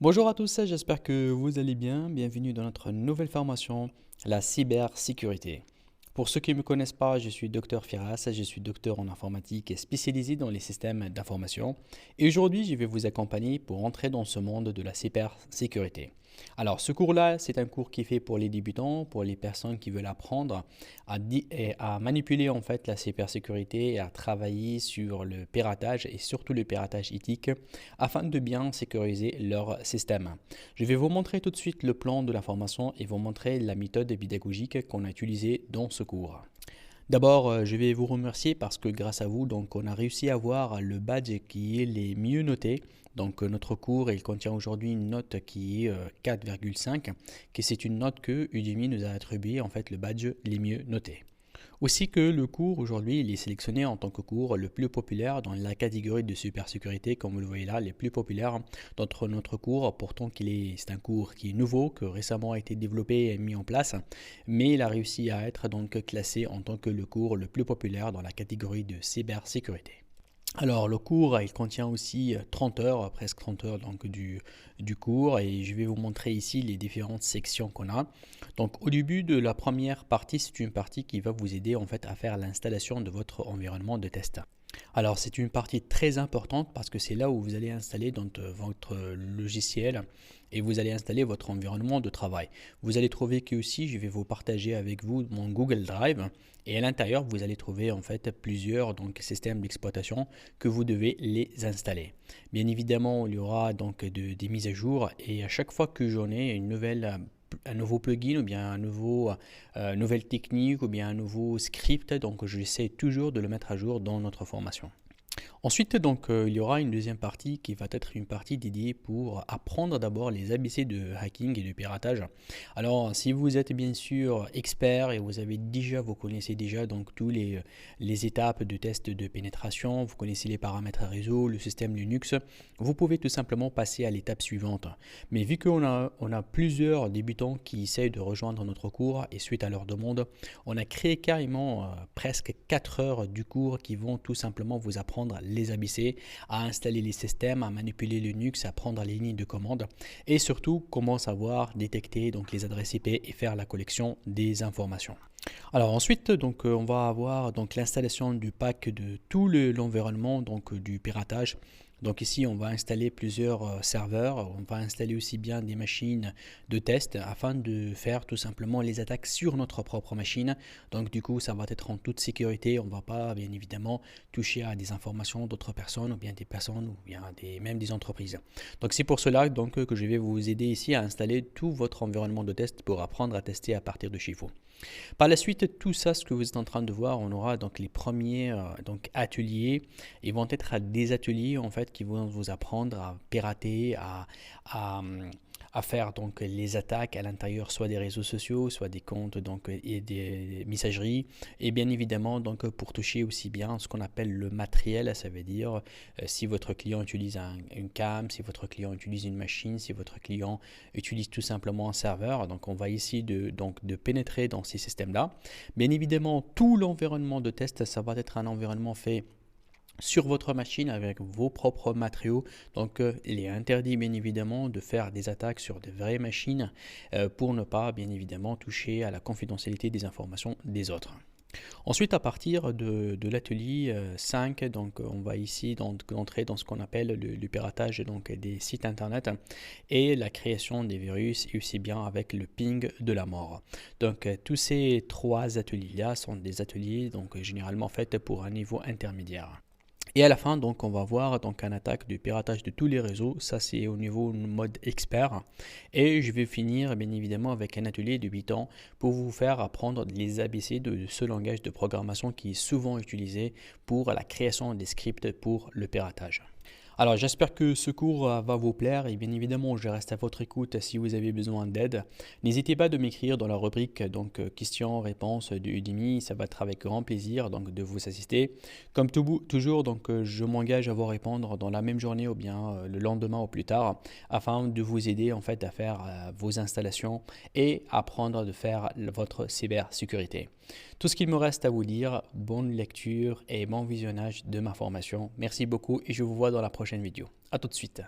Bonjour à tous, j'espère que vous allez bien. Bienvenue dans notre nouvelle formation, la cybersécurité. Pour ceux qui ne me connaissent pas, je suis Dr Firas, je suis docteur en informatique et spécialisé dans les systèmes d'information. Et aujourd'hui, je vais vous accompagner pour entrer dans ce monde de la cybersécurité. Alors, ce cours-là, c'est un cours qui est fait pour les débutants, pour les personnes qui veulent apprendre à manipuler en fait la cybersécurité et à travailler sur le piratage et surtout le piratage éthique afin de bien sécuriser leur système. Je vais vous montrer tout de suite le plan de la formation et vous montrer la méthode pédagogique qu'on a utilisée dans ce cours. D'abord, je vais vous remercier parce que grâce à vous, donc, on a réussi à avoir le badge qui est les mieux notés. Donc, notre cours, il contient aujourd'hui une note qui est 4,5, que c'est une note que Udemy nous a attribuée, en fait, le badge les mieux notés. Aussi que le cours aujourd'hui, il est sélectionné en tant que cours le plus populaire dans la catégorie de cybersécurité, comme vous le voyez là, les plus populaires d'entre notre cours, pourtant c'est un cours qui est nouveau, que récemment a été développé et mis en place, mais il a réussi à être donc classé en tant que le cours le plus populaire dans la catégorie de cybersécurité. Alors le cours, il contient aussi 30 heures, presque 30 heures donc, du cours et je vais vous montrer ici les différentes sections qu'on a. Donc au début de la première partie, c'est une partie qui va vous aider en fait à faire l'installation de votre environnement de test. Alors c'est une partie très importante parce que c'est là où vous allez installer donc, votre logiciel et vous allez installer votre environnement de travail. Vous allez trouver que aussi je vais vous partager avec vous mon Google Drive et à l'intérieur vous allez trouver en fait plusieurs donc, systèmes d'exploitation que vous devez les installer. Bien évidemment il y aura donc des mises à jour et à chaque fois que j'en ai un nouveau plugin ou bien nouvelle technique ou bien un nouveau script, donc j'essaie toujours de le mettre à jour dans notre formation. Ensuite, donc, il y aura une deuxième partie qui va être une partie dédiée pour apprendre d'abord les ABC de hacking et de piratage. Alors, si vous êtes bien sûr expert et vous connaissez déjà donc tous les étapes de test de pénétration, vous connaissez les paramètres réseau, le système Linux, vous pouvez tout simplement passer à l'étape suivante. Mais vu qu'on a plusieurs débutants qui essayent de rejoindre notre cours et suite à leur demande, on a créé carrément presque 4 heures du cours qui vont tout simplement vous apprendre les ABC, à installer les systèmes, à manipuler Linux, à prendre les lignes de commande et surtout comment savoir détecter donc les adresses IP et faire la collection des informations. Alors ensuite, donc, on va avoir donc l'installation du pack de tout l'environnement donc du piratage. Donc ici, on va installer plusieurs serveurs, on va installer aussi bien des machines de test afin de faire tout simplement les attaques sur notre propre machine. Donc du coup, ça va être en toute sécurité, on ne va pas bien évidemment toucher à des informations d'autres personnes ou bien des personnes ou bien même des entreprises. Donc c'est pour cela donc, que je vais vous aider ici à installer tout votre environnement de test pour apprendre à tester à partir de chez vous. Par la suite, tout ça, ce que vous êtes en train de voir, on aura donc les premiers donc ateliers. Ils vont être des ateliers en fait qui vont vous apprendre à pirater, à, à faire donc les attaques à l'intérieur soit des réseaux sociaux, soit des comptes donc et des messageries et bien évidemment donc pour toucher aussi bien ce qu'on appelle le matériel, ça veut dire si votre client utilise une cam, si votre client utilise une machine, si votre client utilise tout simplement un serveur. Donc on va ici de pénétrer dans ces systèmes-là. Bien évidemment, tout l'environnement de test, ça va être un environnement fait sur votre machine avec vos propres matériaux. Donc il est interdit bien évidemment de faire des attaques sur de vraies machines pour ne pas bien évidemment toucher à la confidentialité des informations des autres. Ensuite, à partir de l'atelier 5, donc, on va ici donc, entrer dans ce qu'on appelle le piratage donc, des sites internet et la création des virus et aussi bien avec le ping de la mort. Donc tous ces trois ateliers-là sont des ateliers donc, généralement faits pour un niveau intermédiaire. Et à la fin, donc, on va voir donc un attaque de piratage de tous les réseaux. Ça, c'est au niveau mode expert. Et je vais finir, bien évidemment, avec un atelier de 8 ans pour vous faire apprendre les ABC de ce langage de programmation qui est souvent utilisé pour la création des scripts pour le piratage. Alors j'espère que ce cours va vous plaire et bien évidemment je reste à votre écoute si vous avez besoin d'aide. N'hésitez pas de m'écrire dans la rubrique donc questions, réponses de Udemy, ça va être avec grand plaisir donc de vous assister. Comme toujours donc je m'engage à vous répondre dans la même journée ou bien le lendemain ou plus tard afin de vous aider en fait à faire vos installations et apprendre de faire votre cybersécurité. Tout ce qu'il me reste à vous dire, bonne lecture et bon visionnage de ma formation. Merci beaucoup et je vous vois dans la prochaine vidéo. A tout de suite.